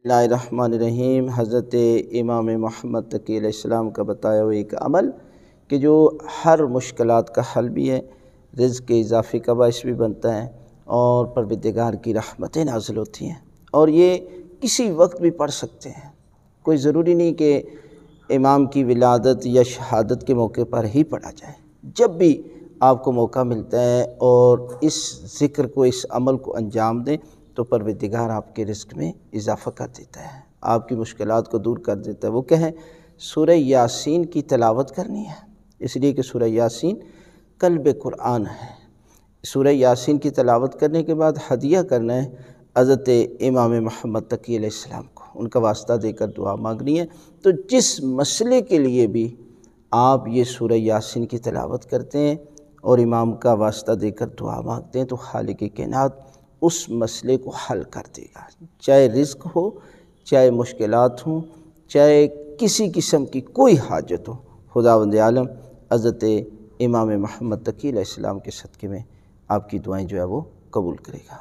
بسم اللہ الرحمن الرحیم۔ حضرت امام محمد تقی علیہ السلام کا بتایا ہوا ایک عمل کہ جو ہر مشکلات کا حل بھی ہے، رزق کے اضافے کا باعث بھی بنتا ہے اور پروردگار کی رحمتیں نازل ہوتی ہیں، اور یہ کسی وقت بھی پڑھ سکتے ہیں۔ کوئی ضروری نہیں کہ امام کی ولادت یا شہادت کے موقع پر ہی پڑھا جائے، جب بھی آپ کو موقع ملتا ہے اور اس ذکر کو، اس عمل کو انجام دیں تو پروردگار آپ کے رزق میں اضافہ کر دیتا ہے، آپ کی مشکلات کو دور کر دیتا ہے۔ وہ کہیں سورہ یاسین کی تلاوت کرنی ہے، اس لیے کہ سورہ یاسین قلب قرآن ہے۔ سورہ یاسین کی تلاوت کرنے کے بعد ہدیہ کرنا ہے حضرت امام محمد تقی علیہ السلام کو، ان کا واسطہ دے کر دعا مانگنی ہے۔ تو جس مسئلے کے لیے بھی آپ یہ سورہ یاسین کی تلاوت کرتے ہیں اور امام کا واسطہ دے کر دعا مانگتے ہیں تو خالق کائنات اس مسئلے کو حل کر دے گا، چاہے رزق ہو، چاہے مشکلات ہوں، چاہے کسی قسم کی کوئی حاجت ہو، خداوند عالم حضرت امام محمد تقی علیہ السلام کے صدقے میں آپ کی دعائیں جو ہے وہ قبول کرے گا۔